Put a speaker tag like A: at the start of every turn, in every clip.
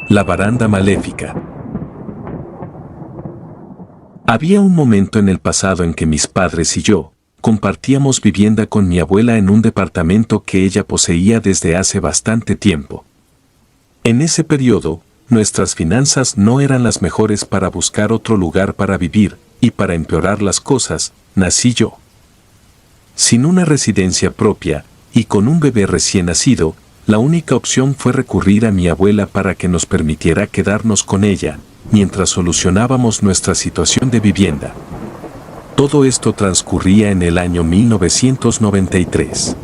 A: La baranda maléfica. Había un momento en el pasado en que mis padres y yo compartíamos vivienda con mi abuela en un departamento que ella poseía desde hace bastante tiempo. En ese periodo, nuestras finanzas no eran las mejores para buscar otro lugar para vivir, y para empeorar las cosas, nací yo. Sin una residencia propia, y con un bebé recién nacido, la única opción fue recurrir a mi abuela para que nos permitiera quedarnos con ella, mientras solucionábamos nuestra situación de vivienda. Todo esto transcurría en el año 1993.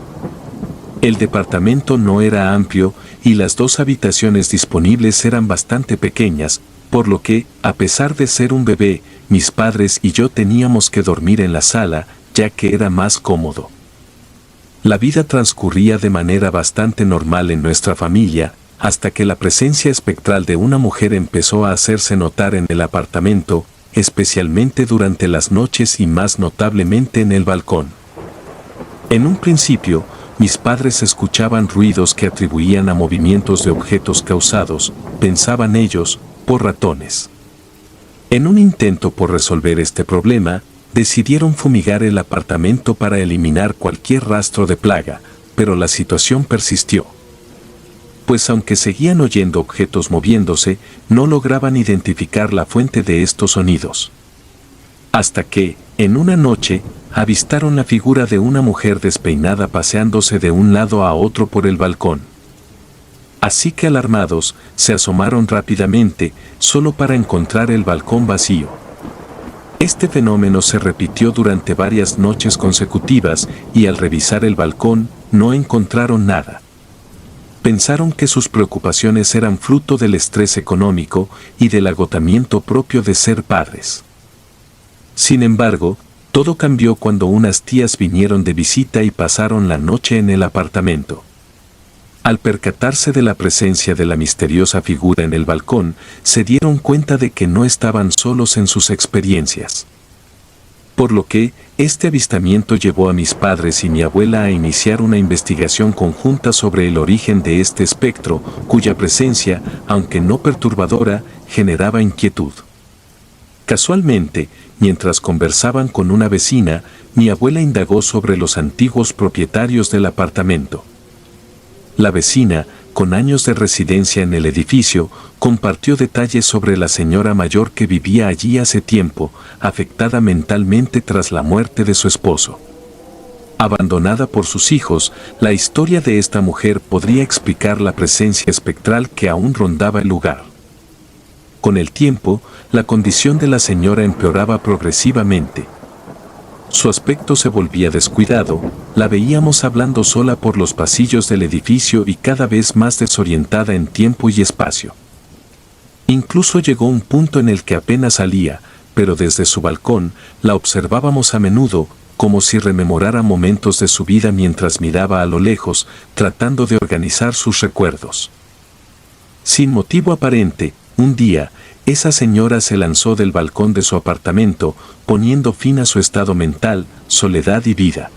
A: El departamento no era amplio y las 2 habitaciones disponibles eran bastante pequeñas, por lo que, a pesar de ser un bebé, mis padres y yo teníamos que dormir en la sala, ya que era más cómodo. La vida transcurría de manera bastante normal en nuestra familia, hasta que la presencia espectral de una mujer empezó a hacerse notar en el apartamento, especialmente durante las noches y más notablemente en el balcón. En un principio, mis padres escuchaban ruidos que atribuían a movimientos de objetos causados, pensaban ellos, por ratones. En un intento por resolver este problema, decidieron fumigar el apartamento para eliminar cualquier rastro de plaga, pero la situación persistió. Pues aunque seguían oyendo objetos moviéndose, no lograban identificar la fuente de estos sonidos. Hasta que, en una noche, avistaron la figura de una mujer despeinada paseándose de un lado a otro por el balcón. Así que alarmados, se asomaron rápidamente, solo para encontrar el balcón vacío. Este fenómeno se repitió durante varias noches consecutivas y al revisar el balcón, no encontraron nada. Pensaron que sus preocupaciones eran fruto del estrés económico y del agotamiento propio de ser padres. Sin embargo, todo cambió cuando unas tías vinieron de visita y pasaron la noche en el apartamento. Al percatarse de la presencia de la misteriosa figura en el balcón, se dieron cuenta de que no estaban solos en sus experiencias. Por lo que, este avistamiento llevó a mis padres y mi abuela a iniciar una investigación conjunta sobre el origen de este espectro, cuya presencia, aunque no perturbadora, generaba inquietud. Casualmente, mientras conversaban con una vecina, mi abuela indagó sobre los antiguos propietarios del apartamento. La vecina, con años de residencia en el edificio, compartió detalles sobre la señora mayor que vivía allí hace tiempo, afectada mentalmente tras la muerte de su esposo. Abandonada por sus hijos, la historia de esta mujer podría explicar la presencia espectral que aún rondaba el lugar. Con el tiempo, la condición de la señora empeoraba progresivamente. Su aspecto se volvía descuidado, la veíamos hablando sola por los pasillos del edificio y cada vez más desorientada en tiempo y espacio. Incluso llegó un punto en el que apenas salía, pero desde su balcón la observábamos a menudo, como si rememorara momentos de su vida mientras miraba a lo lejos, tratando de organizar sus recuerdos. Sin motivo aparente, un día, esa señora se lanzó del balcón de su apartamento, poniendo fin a su estado mental, soledad y vida.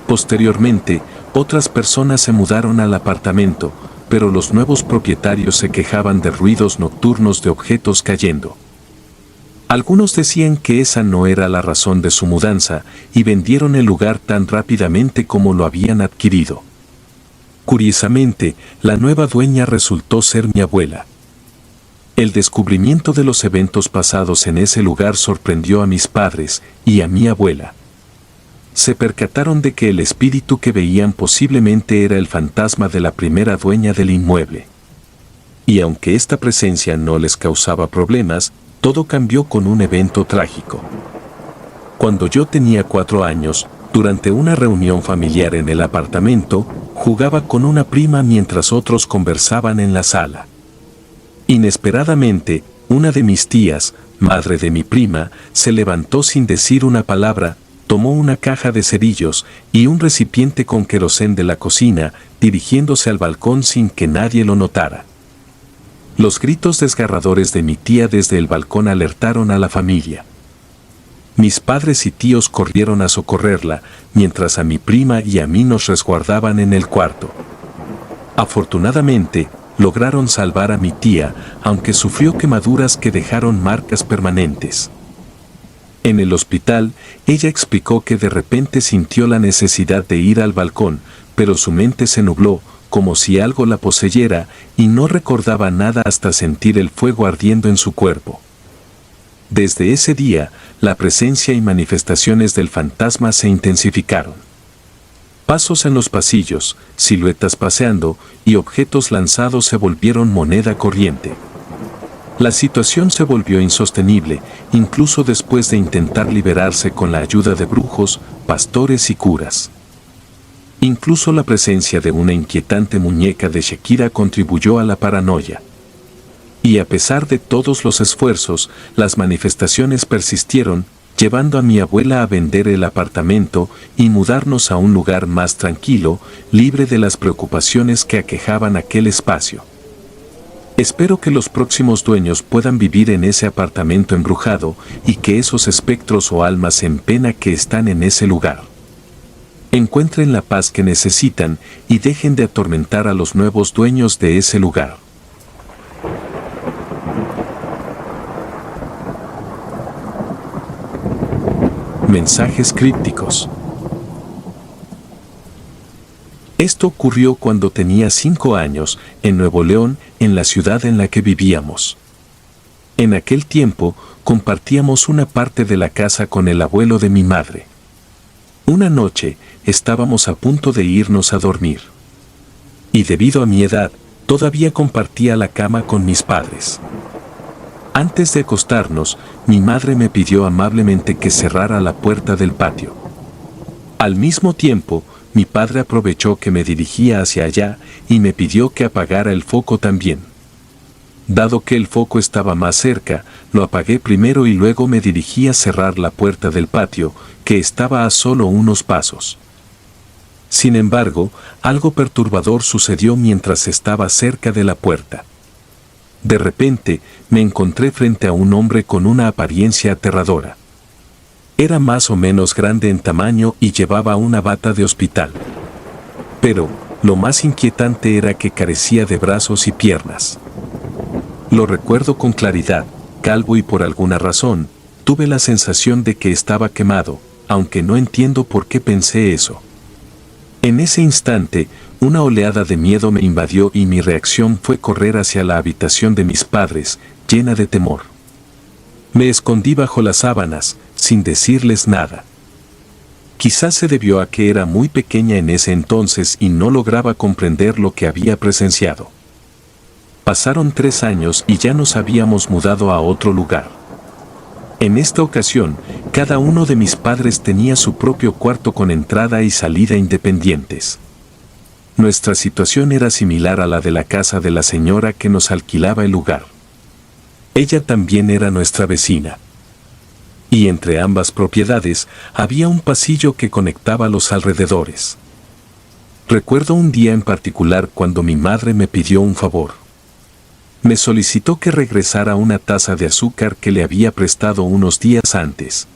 A: Posteriormente, otras personas se mudaron al apartamento, pero los nuevos propietarios se quejaban de ruidos nocturnos de objetos cayendo. Algunos decían que esa no era la razón de su mudanza y vendieron el lugar tan rápidamente como lo habían adquirido. Curiosamente, la nueva dueña resultó ser mi abuela. El descubrimiento de los eventos pasados en ese lugar sorprendió a mis padres y a mi abuela. Se percataron de que el espíritu que veían posiblemente era el fantasma de la primera dueña del inmueble. Y aunque esta presencia no les causaba problemas, todo cambió con un evento trágico. Cuando yo tenía 4 años, durante una reunión familiar en el apartamento, jugaba con una prima mientras otros conversaban en la sala. Inesperadamente, una de mis tías, madre de mi prima, se levantó sin decir una palabra, tomó una caja de cerillos y un recipiente con querosén de la cocina, dirigiéndose al balcón sin que nadie lo notara. Los gritos desgarradores de mi tía desde el balcón alertaron a la familia. Mis padres y tíos corrieron a socorrerla, mientras a mi prima y a mí nos resguardaban en el cuarto. Afortunadamente, lograron salvar a mi tía, aunque sufrió quemaduras que dejaron marcas permanentes. En el hospital, ella explicó que de repente sintió la necesidad de ir al balcón, pero su mente se nubló, como si algo la poseyera, y no recordaba nada hasta sentir el fuego ardiendo en su cuerpo. Desde ese día, la presencia y manifestaciones del fantasma se intensificaron. Pasos en los pasillos, siluetas paseando y objetos lanzados se volvieron moneda corriente. La situación se volvió insostenible, incluso después de intentar liberarse con la ayuda de brujos, pastores y curas. Incluso la presencia de una inquietante muñeca de Shakira contribuyó a la paranoia. Y a pesar de todos los esfuerzos, las manifestaciones persistieron, llevando a mi abuela a vender el apartamento y mudarnos a un lugar más tranquilo, libre de las preocupaciones que aquejaban aquel espacio. Espero que los próximos dueños puedan vivir en ese apartamento embrujado y que esos espectros o almas en pena que están en ese lugar encuentren la paz que necesitan y dejen de atormentar a los nuevos dueños de ese lugar. Mensajes crípticos. Esto ocurrió cuando tenía 5 años, en Nuevo León, en la ciudad en la que vivíamos. En aquel tiempo, compartíamos una parte de la casa con el abuelo de mi madre. Una noche, estábamos a punto de irnos a dormir. Y debido a mi edad, todavía compartía la cama con mis padres. Antes de acostarnos, mi madre me pidió amablemente que cerrara la puerta del patio. Al mismo tiempo, mi padre aprovechó que me dirigía hacia allá y me pidió que apagara el foco también. Dado que el foco estaba más cerca, lo apagué primero y luego me dirigí a cerrar la puerta del patio, que estaba a solo unos pasos. Sin embargo, algo perturbador sucedió mientras estaba cerca de la puerta. De repente, me encontré frente a un hombre con una apariencia aterradora. Era más o menos grande en tamaño y llevaba una bata de hospital. Pero, lo más inquietante era que carecía de brazos y piernas. Lo recuerdo con claridad, calvo y por alguna razón, tuve la sensación de que estaba quemado, aunque no entiendo por qué pensé eso. En ese instante, una oleada de miedo me invadió y mi reacción fue correr hacia la habitación de mis padres, llena de temor. Me escondí bajo las sábanas, sin decirles nada. Quizás se debió a que era muy pequeña en ese entonces y no lograba comprender lo que había presenciado. Pasaron 3 años y ya nos habíamos mudado a otro lugar. En esta ocasión, cada uno de mis padres tenía su propio cuarto con entrada y salida independientes. Nuestra situación era similar a la de la casa de la señora que nos alquilaba el lugar. Ella también era nuestra vecina. Y entre ambas propiedades había un pasillo que conectaba los alrededores. Recuerdo un día en particular cuando mi madre me pidió un favor. Me solicitó que regresara una taza de azúcar que le había prestado unos días antes.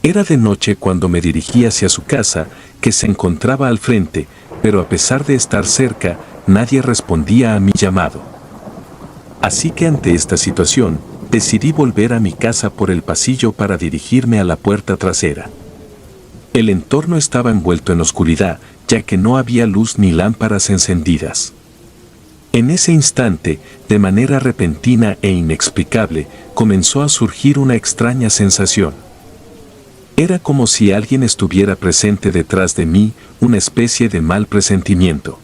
A: Era de noche cuando me dirigí hacia su casa, que se encontraba al frente, pero a pesar de estar cerca, nadie respondía a mi llamado. Así que ante esta situación, decidí volver a mi casa por el pasillo para dirigirme a la puerta trasera. El entorno estaba envuelto en oscuridad, ya que no había luz ni lámparas encendidas. En ese instante, de manera repentina e inexplicable, comenzó a surgir una extraña sensación. Era como si alguien estuviera presente detrás de mí, una especie de mal presentimiento.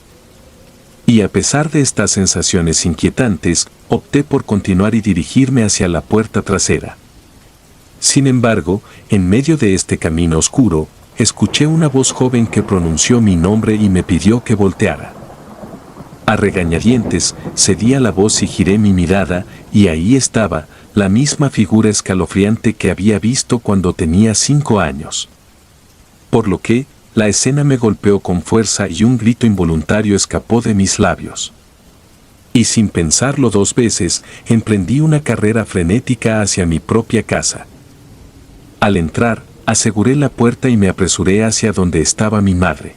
A: Y a pesar de estas sensaciones inquietantes, opté por continuar y dirigirme hacia la puerta trasera. Sin embargo, en medio de este camino oscuro, escuché una voz joven que pronunció mi nombre y me pidió que volteara. A regañadientes, cedí a la voz y giré mi mirada, y ahí estaba, la misma figura escalofriante que había visto cuando tenía 5 años. Por lo que, la escena me golpeó con fuerza y un grito involuntario escapó de mis labios. Y sin pensarlo 2 veces, emprendí una carrera frenética hacia mi propia casa. Al entrar, aseguré la puerta y me apresuré hacia donde estaba mi madre.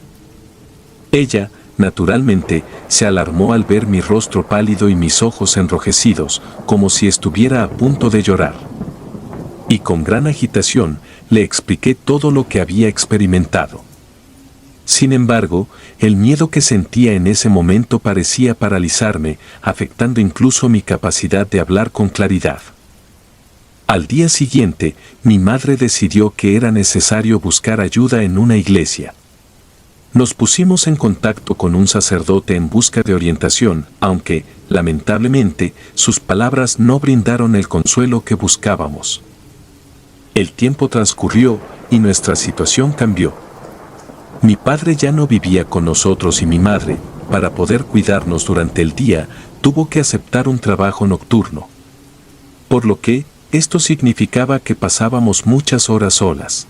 A: Ella, naturalmente, se alarmó al ver mi rostro pálido y mis ojos enrojecidos, como si estuviera a punto de llorar. Y con gran agitación, le expliqué todo lo que había experimentado. Sin embargo, el miedo que sentía en ese momento parecía paralizarme, afectando incluso mi capacidad de hablar con claridad. Al día siguiente, mi madre decidió que era necesario buscar ayuda en una iglesia. Nos pusimos en contacto con un sacerdote en busca de orientación, aunque, lamentablemente, sus palabras no brindaron el consuelo que buscábamos. El tiempo transcurrió y nuestra situación cambió. Mi padre ya no vivía con nosotros y mi madre, para poder cuidarnos durante el día, tuvo que aceptar un trabajo nocturno. Por lo que, esto significaba que pasábamos muchas horas solas.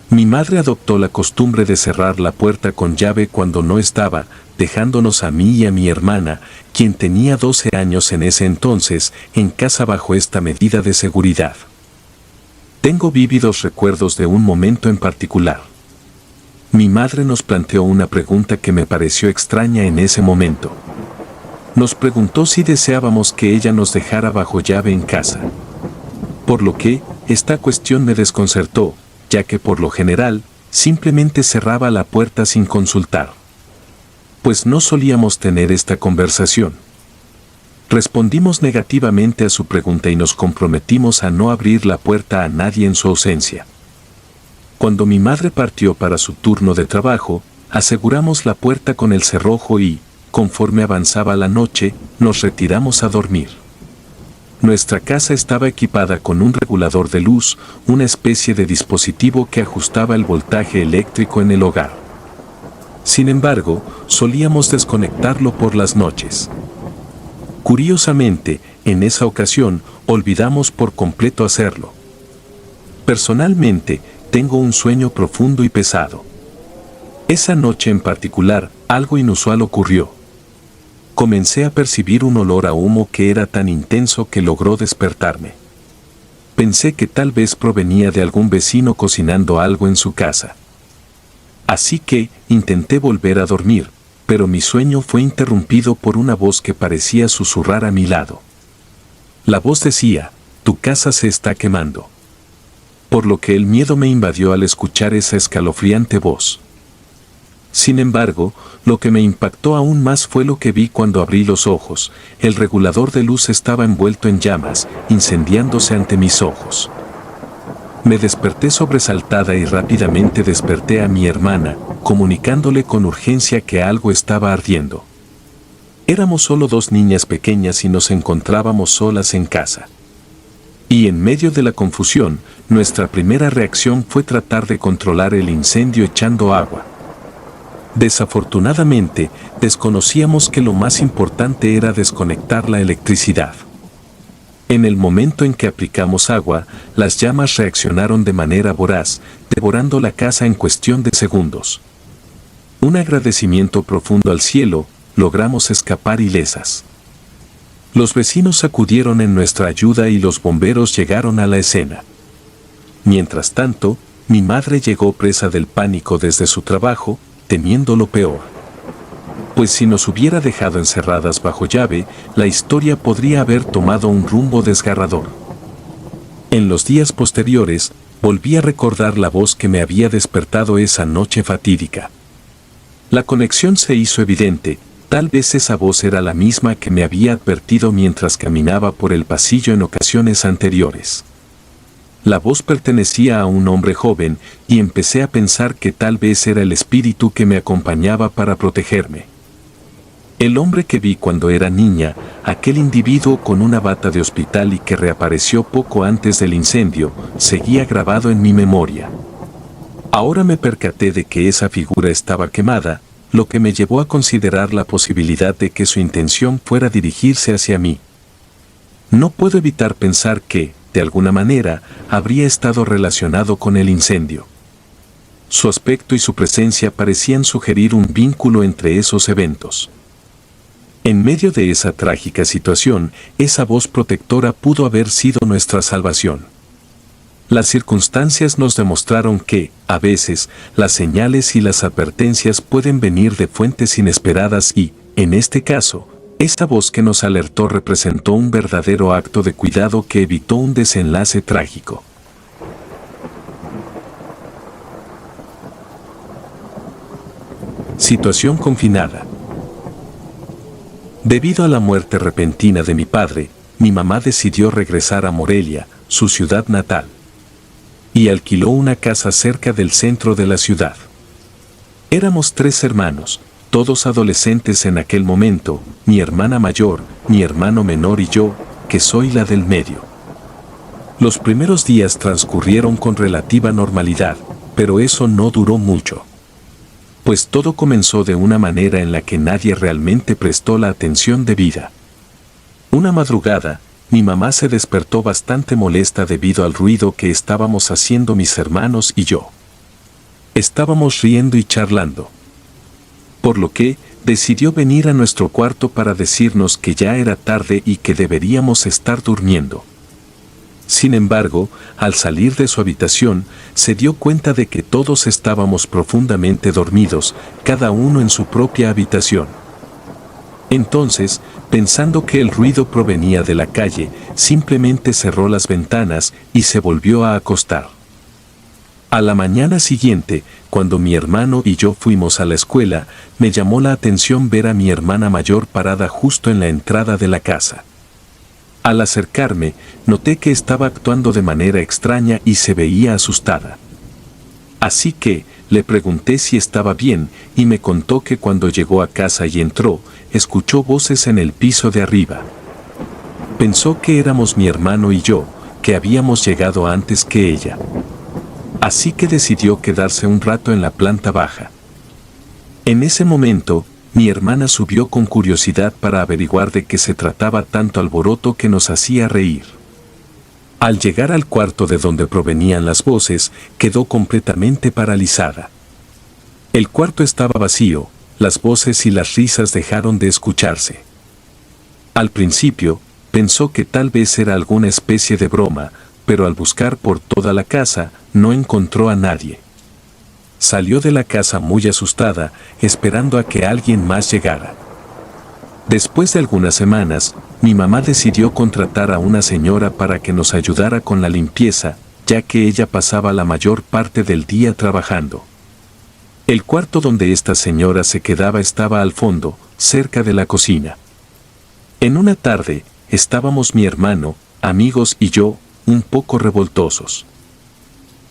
A: Mi madre adoptó la costumbre de cerrar la puerta con llave cuando no estaba, dejándonos a mí y a mi hermana, quien tenía 12 años en ese entonces, en casa bajo esta medida de seguridad. Tengo vívidos recuerdos de un momento en particular. Mi madre nos planteó una pregunta que me pareció extraña en ese momento. Nos preguntó si deseábamos que ella nos dejara bajo llave en casa. Por lo que, esta cuestión me desconcertó, ya que por lo general, simplemente cerraba la puerta sin consultar. Pues no solíamos tener esta conversación. Respondimos negativamente a su pregunta y nos comprometimos a no abrir la puerta a nadie en su ausencia. Cuando mi madre partió para su turno de trabajo, aseguramos la puerta con el cerrojo y, conforme avanzaba la noche, nos retiramos a dormir. Nuestra casa estaba equipada con un regulador de luz, una especie de dispositivo que ajustaba el voltaje eléctrico en el hogar. Sin embargo, solíamos desconectarlo por las noches. Curiosamente, en esa ocasión, olvidamos por completo hacerlo. Personalmente, tengo un sueño profundo y pesado. Esa noche en particular, algo inusual ocurrió. Comencé a percibir un olor a humo que era tan intenso que logró despertarme. Pensé que tal vez provenía de algún vecino cocinando algo en su casa. Así que, intenté volver a dormir, pero mi sueño fue interrumpido por una voz que parecía susurrar a mi lado. La voz decía, «Tu casa se está quemando». Por lo que el miedo me invadió al escuchar esa escalofriante voz. Sin embargo, lo que me impactó aún más fue lo que vi cuando abrí los ojos. El regulador de luz estaba envuelto en llamas, incendiándose ante mis ojos. Me desperté sobresaltada y rápidamente desperté a mi hermana, comunicándole con urgencia que algo estaba ardiendo. Éramos solo 2 niñas pequeñas y nos encontrábamos solas en casa. Y en medio de la confusión, nuestra primera reacción fue tratar de controlar el incendio echando agua. Desafortunadamente, desconocíamos que lo más importante era desconectar la electricidad. En el momento en que aplicamos agua, las llamas reaccionaron de manera voraz, devorando la casa en cuestión de segundos. Un agradecimiento profundo al cielo, logramos escapar ilesas. Los vecinos acudieron en nuestra ayuda y los bomberos llegaron a la escena. Mientras tanto, mi madre llegó presa del pánico desde su trabajo, temiendo lo peor. Pues si nos hubiera dejado encerradas bajo llave, la historia podría haber tomado un rumbo desgarrador. En los días posteriores, volví a recordar la voz que me había despertado esa noche fatídica. La conexión se hizo evidente. Tal vez esa voz era la misma que me había advertido mientras caminaba por el pasillo en ocasiones anteriores. La voz pertenecía a un hombre joven y empecé a pensar que tal vez era el espíritu que me acompañaba para protegerme. El hombre que vi cuando era niña, aquel individuo con una bata de hospital y que reapareció poco antes del incendio, seguía grabado en mi memoria. Ahora me percaté de que esa figura estaba quemada, lo que me llevó a considerar la posibilidad de que su intención fuera dirigirse hacia mí. No puedo evitar pensar que, de alguna manera, habría estado relacionado con el incendio. Su aspecto y su presencia parecían sugerir un vínculo entre esos eventos. En medio de esa trágica situación, esa voz protectora pudo haber sido nuestra salvación. Las circunstancias nos demostraron que, a veces, las señales y las advertencias pueden venir de fuentes inesperadas y, en este caso, esta voz que nos alertó representó un verdadero acto de cuidado que evitó un desenlace trágico. Situación confinada. Debido a la muerte repentina de mi padre, mi mamá decidió regresar a Morelia, su ciudad natal, y alquiló una casa cerca del centro de la ciudad. Éramos 3 hermanos, todos adolescentes en aquel momento, mi hermana mayor, mi hermano menor y yo, que soy la del medio. Los primeros días transcurrieron con relativa normalidad, pero eso no duró mucho. Pues todo comenzó de una manera en la que nadie realmente prestó la atención debida. Una madrugada, mi mamá se despertó bastante molesta debido al ruido que estábamos haciendo mis hermanos y yo. Estábamos riendo y charlando, por lo que decidió venir a nuestro cuarto para decirnos que ya era tarde y que deberíamos estar durmiendo. Sin embargo, al salir de su habitación, se dio cuenta de que todos estábamos profundamente dormidos, cada uno en su propia habitación. Entonces, pensando que el ruido provenía de la calle, simplemente cerró las ventanas y se volvió a acostar. A la mañana siguiente, cuando mi hermano y yo fuimos a la escuela, me llamó la atención ver a mi hermana mayor parada justo en la entrada de la casa. Al acercarme, noté que estaba actuando de manera extraña y se veía asustada. Así que, le pregunté si estaba bien y me contó que cuando llegó a casa y entró, escuchó voces en el piso de arriba. Pensó que éramos mi hermano y yo, que habíamos llegado antes que ella. Así que decidió quedarse un rato en la planta baja. En ese momento, mi hermana subió con curiosidad para averiguar de qué se trataba tanto alboroto que nos hacía reír. Al llegar al cuarto de donde provenían las voces, quedó completamente paralizada. El cuarto estaba vacío, las voces y las risas dejaron de escucharse. Al principio, pensó que tal vez era alguna especie de broma, pero al buscar por toda la casa, no encontró a nadie. Salió de la casa muy asustada, esperando a que alguien más llegara. Después de algunas semanas, mi mamá decidió contratar a una señora para que nos ayudara con la limpieza, ya que ella pasaba la mayor parte del día trabajando. El cuarto donde esta señora se quedaba estaba al fondo, cerca de la cocina. En una tarde, estábamos mi hermano, amigos y yo, un poco revoltosos.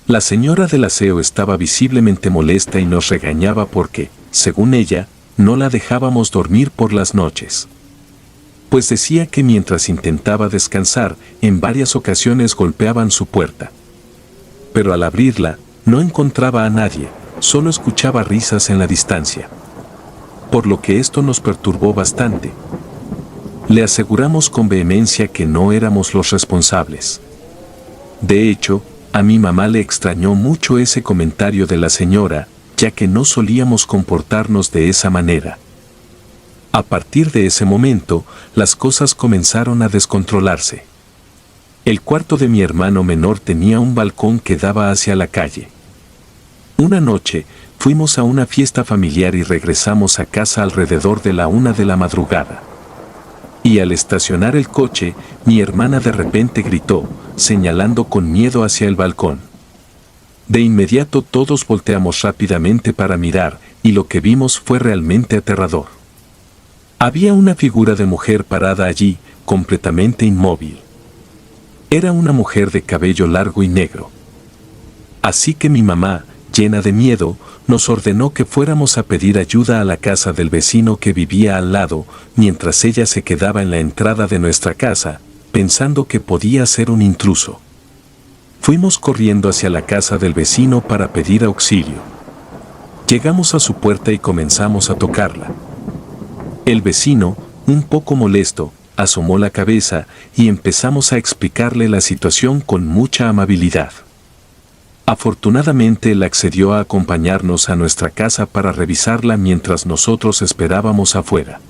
A: La señora del aseo estaba visiblemente molesta y nos regañaba porque, según ella, no la dejábamos dormir por las noches. Pues decía que mientras intentaba descansar, en varias ocasiones golpeaban su puerta. Pero al abrirla, no encontraba a nadie, solo escuchaba risas en la distancia. Por lo que esto nos perturbó bastante. Le aseguramos con vehemencia que no éramos los responsables. De hecho, a mi mamá le extrañó mucho ese comentario de la señora, ya que no solíamos comportarnos de esa manera. A partir de ese momento, las cosas comenzaron a descontrolarse. El cuarto de mi hermano menor tenía un balcón que daba hacia la calle. Una noche, fuimos a una fiesta familiar y regresamos a casa alrededor de la 1 de la madrugada. Y al estacionar el coche, mi hermana de repente gritó, señalando con miedo hacia el balcón. De inmediato todos volteamos rápidamente para mirar, y lo que vimos fue realmente aterrador. Había una figura de mujer parada allí, completamente inmóvil. Era una mujer de cabello largo y negro. Así que mi mamá, llena de miedo, nos ordenó que fuéramos a pedir ayuda a la casa del vecino que vivía al lado, mientras ella se quedaba en la entrada de nuestra casa, pensando que podía ser un intruso. Fuimos corriendo hacia la casa del vecino para pedir auxilio. Llegamos a su puerta y comenzamos a tocarla. El vecino, un poco molesto, asomó la cabeza y empezamos a explicarle la situación con mucha amabilidad. Afortunadamente él accedió a acompañarnos a nuestra casa para revisarla mientras nosotros esperábamos afuera.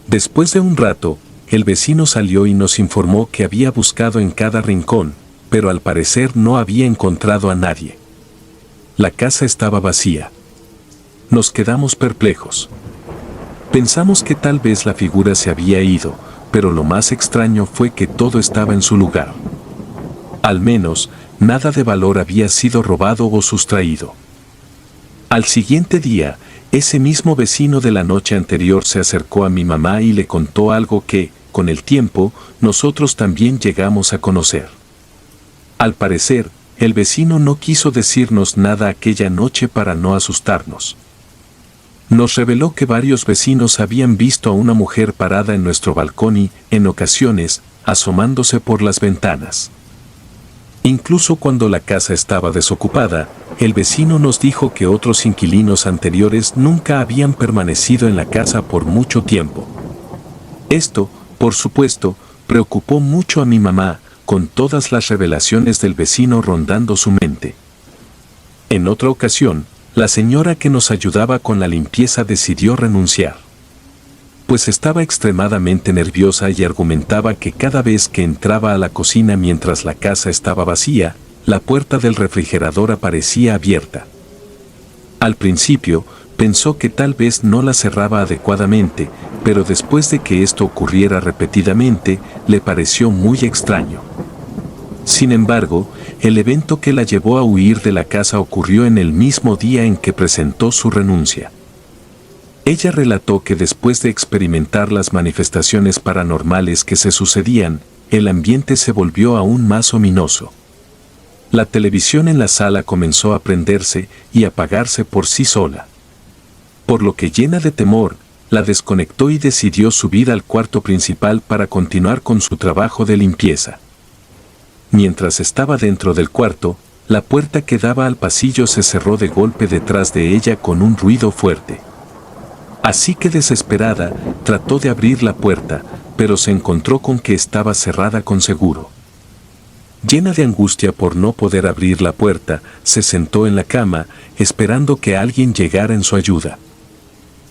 A: Después de un rato, el vecino salió y nos informó que había buscado en cada rincón, pero al parecer no había encontrado a nadie. La casa estaba vacía. Nos quedamos perplejos. Pensamos que tal vez la figura se había ido, pero lo más extraño fue que todo estaba en su lugar. Al menos, nada de valor había sido robado o sustraído. Al siguiente día, ese mismo vecino de la noche anterior se acercó a mi mamá y le contó algo que, con el tiempo, nosotros también llegamos a conocer. Al parecer, el vecino no quiso decirnos nada aquella noche para no asustarnos. Nos reveló que varios vecinos habían visto a una mujer parada en nuestro balcón y, en ocasiones, asomándose por las ventanas. Incluso cuando la casa estaba desocupada, el vecino nos dijo que otros inquilinos anteriores nunca habían permanecido en la casa por mucho tiempo. Esto, por supuesto, preocupó mucho a mi mamá, con todas las revelaciones del vecino rondando su mente. En otra ocasión, la señora que nos ayudaba con la limpieza decidió renunciar, pues estaba extremadamente nerviosa y argumentaba que cada vez que entraba a la cocina mientras la casa estaba vacía, la puerta del refrigerador aparecía abierta. Al principio, pensó que tal vez no la cerraba adecuadamente, pero después de que esto ocurriera repetidamente, le pareció muy extraño. Sin embargo, el evento que la llevó a huir de la casa ocurrió en el mismo día en que presentó su renuncia. Ella relató que después de experimentar las manifestaciones paranormales que se sucedían, el ambiente se volvió aún más ominoso. La televisión en la sala comenzó a prenderse y apagarse por sí sola. Por lo que, llena de temor, la desconectó y decidió subir al cuarto principal para continuar con su trabajo de limpieza. Mientras estaba dentro del cuarto, la puerta que daba al pasillo se cerró de golpe detrás de ella con un ruido fuerte. Así que, desesperada, trató de abrir la puerta, pero se encontró con que estaba cerrada con seguro. Llena de angustia por no poder abrir la puerta, se sentó en la cama, esperando que alguien llegara en su ayuda.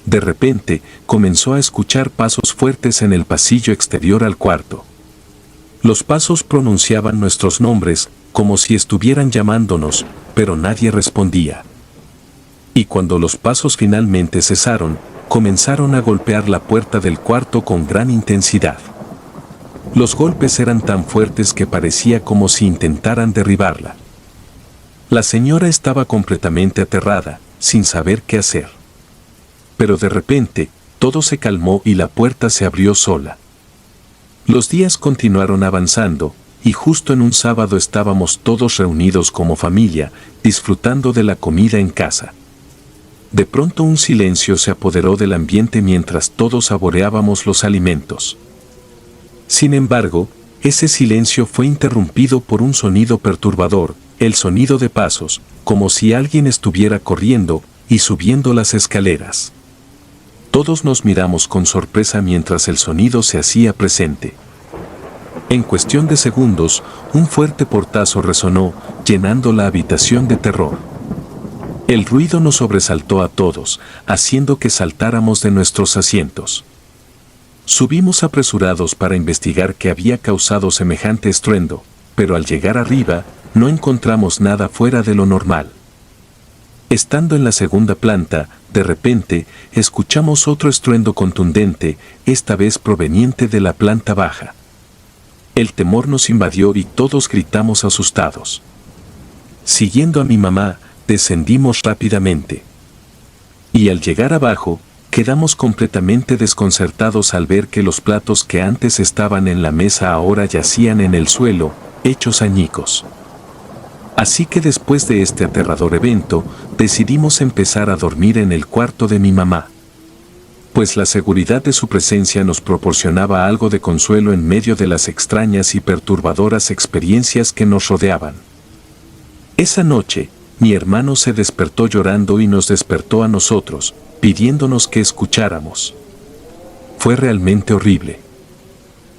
A: De repente, comenzó a escuchar pasos fuertes en el pasillo exterior al cuarto. Los pasos pronunciaban nuestros nombres, como si estuvieran llamándonos, pero nadie respondía. Y cuando los pasos finalmente cesaron, comenzaron a golpear la puerta del cuarto con gran intensidad. Los golpes eran tan fuertes que parecía como si intentaran derribarla. La señora estaba completamente aterrada, sin saber qué hacer. Pero de repente, todo se calmó y la puerta se abrió sola. Los días continuaron avanzando, y justo en un sábado estábamos todos reunidos como familia, disfrutando de la comida en casa. De pronto un silencio se apoderó del ambiente mientras todos saboreábamos los alimentos. Sin embargo, ese silencio fue interrumpido por un sonido perturbador, el sonido de pasos, como si alguien estuviera corriendo y subiendo las escaleras. Todos nos miramos con sorpresa mientras el sonido se hacía presente. En cuestión de segundos, un fuerte portazo resonó, llenando la habitación de terror. El ruido nos sobresaltó a todos, haciendo que saltáramos de nuestros asientos. Subimos apresurados para investigar qué había causado semejante estruendo, pero al llegar arriba, no encontramos nada fuera de lo normal. Estando en la segunda planta, de repente, escuchamos otro estruendo contundente, esta vez proveniente de la planta baja. El temor nos invadió y todos gritamos asustados. Siguiendo a mi mamá, descendimos rápidamente. Y al llegar abajo, quedamos completamente desconcertados al ver que los platos que antes estaban en la mesa ahora yacían en el suelo, hechos añicos. Así que después de este aterrador evento, decidimos empezar a dormir en el cuarto de mi mamá. Pues la seguridad de su presencia nos proporcionaba algo de consuelo en medio de las extrañas y perturbadoras experiencias que nos rodeaban. Esa noche, mi hermano se despertó llorando y nos despertó a nosotros, pidiéndonos que escucháramos. Fue realmente horrible.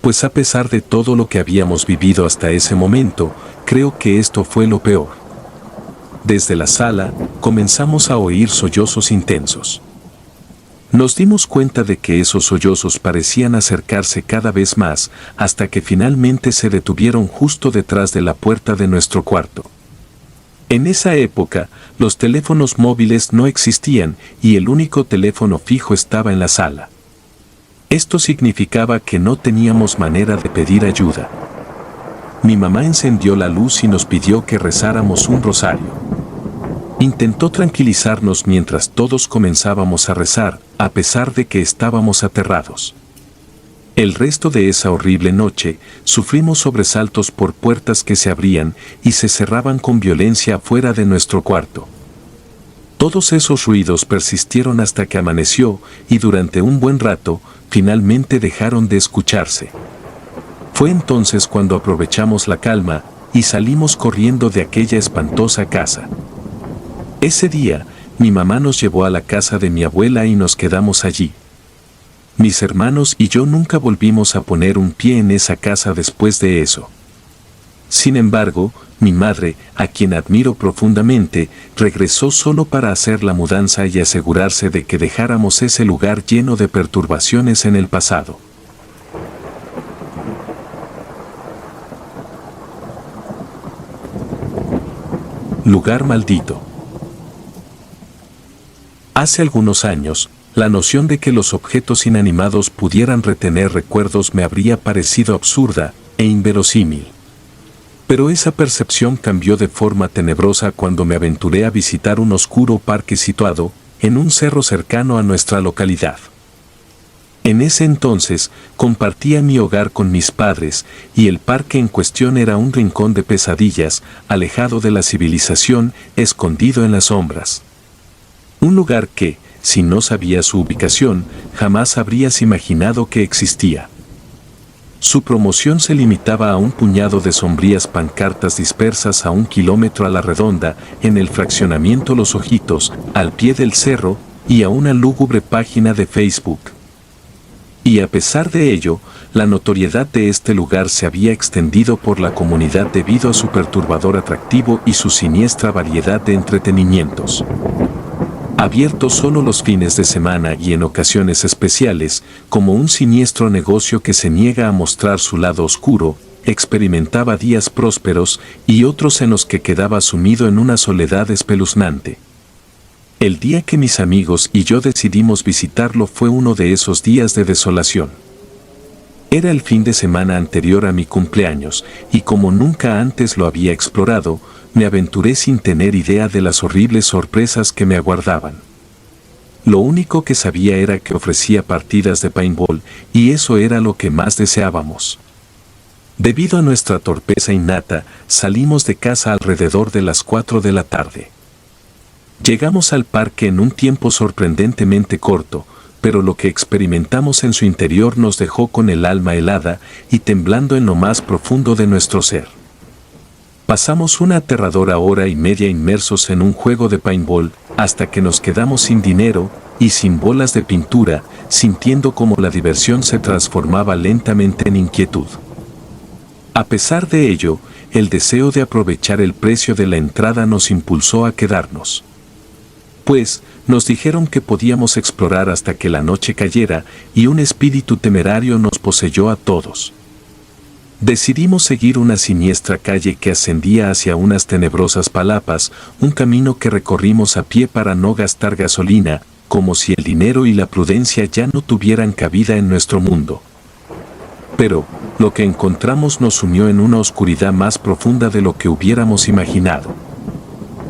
A: Pues a pesar de todo lo que habíamos vivido hasta ese momento, creo que esto fue lo peor. Desde la sala, comenzamos a oír sollozos intensos. Nos dimos cuenta de que esos sollozos parecían acercarse cada vez más, hasta que finalmente se detuvieron justo detrás de la puerta de nuestro cuarto. En esa época, los teléfonos móviles no existían y el único teléfono fijo estaba en la sala. Esto significaba que no teníamos manera de pedir ayuda. Mi mamá encendió la luz y nos pidió que rezáramos un rosario. Intentó tranquilizarnos mientras todos comenzábamos a rezar, a pesar de que estábamos aterrados. El resto de esa horrible noche, sufrimos sobresaltos por puertas que se abrían y se cerraban con violencia fuera de nuestro cuarto. Todos esos ruidos persistieron hasta que amaneció y durante un buen rato, finalmente dejaron de escucharse. Fue entonces cuando aprovechamos la calma y salimos corriendo de aquella espantosa casa. Ese día, mi mamá nos llevó a la casa de mi abuela y nos quedamos allí. Mis hermanos y yo nunca volvimos a poner un pie en esa casa después de eso. Sin embargo, mi madre, a quien admiro profundamente, regresó solo para hacer la mudanza y asegurarse de que dejáramos ese lugar lleno de perturbaciones en el pasado. Lugar maldito. Hace algunos años, la noción de que los objetos inanimados pudieran retener recuerdos me habría parecido absurda e inverosímil. Pero esa percepción cambió de forma tenebrosa cuando me aventuré a visitar un oscuro parque situado en un cerro cercano a nuestra localidad. En ese entonces, compartía mi hogar con mis padres y el parque en cuestión era un rincón de pesadillas, alejado de la civilización, escondido en las sombras. Un lugar que, si no sabías su ubicación, jamás habrías imaginado que existía. Su promoción se limitaba a un puñado de sombrías pancartas dispersas a 1 kilómetro a la redonda, en el fraccionamiento Los Ojitos, al pie del cerro, y a una lúgubre página de Facebook. Y a pesar de ello, la notoriedad de este lugar se había extendido por la comunidad debido a su perturbador atractivo y su siniestra variedad de entretenimientos. Abierto solo los fines de semana y en ocasiones especiales, como un siniestro negocio que se niega a mostrar su lado oscuro, experimentaba días prósperos y otros en los que quedaba sumido en una soledad espeluznante. El día que mis amigos y yo decidimos visitarlo fue uno de esos días de desolación. Era el fin de semana anterior a mi cumpleaños, y como nunca antes lo había explorado, me aventuré sin tener idea de las horribles sorpresas que me aguardaban. Lo único que sabía era que ofrecía partidas de paintball, y eso era lo que más deseábamos. Debido a nuestra torpeza innata, salimos de casa alrededor de las 4 de la tarde. Llegamos al parque en un tiempo sorprendentemente corto, pero lo que experimentamos en su interior nos dejó con el alma helada y temblando en lo más profundo de nuestro ser. Pasamos una aterradora hora y media inmersos en un juego de paintball, hasta que nos quedamos sin dinero y sin bolas de pintura, sintiendo cómo la diversión se transformaba lentamente en inquietud. A pesar de ello, el deseo de aprovechar el precio de la entrada nos impulsó a quedarnos. Pues, nos dijeron que podíamos explorar hasta que la noche cayera y un espíritu temerario nos poseyó a todos. Decidimos seguir una siniestra calle que ascendía hacia unas tenebrosas palapas, un camino que recorrimos a pie para no gastar gasolina, como si el dinero y la prudencia ya no tuvieran cabida en nuestro mundo. Pero, lo que encontramos nos sumió en una oscuridad más profunda de lo que hubiéramos imaginado.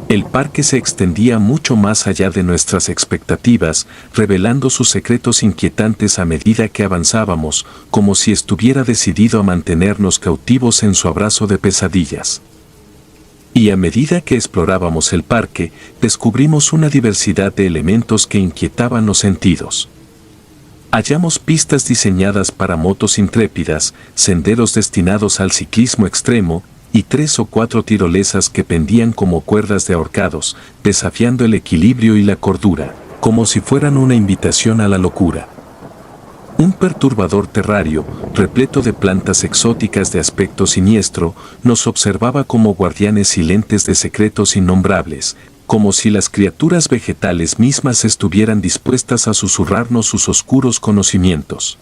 A: El parque se extendía mucho más allá de nuestras expectativas, revelando sus secretos inquietantes a medida que avanzábamos, como si estuviera decidido a mantenernos cautivos en su abrazo de pesadillas. Y a medida que explorábamos el parque, descubrimos una diversidad de elementos que inquietaban los sentidos. Hallamos pistas diseñadas para motos intrépidas, senderos destinados al ciclismo extremo, y 3 o 4 tirolesas que pendían como cuerdas de ahorcados, desafiando el equilibrio y la cordura, como si fueran una invitación a la locura. Un perturbador terrario, repleto de plantas exóticas de aspecto siniestro, nos observaba como guardianes silentes de secretos innombrables, como si las criaturas vegetales mismas estuvieran dispuestas a susurrarnos sus oscuros conocimientos.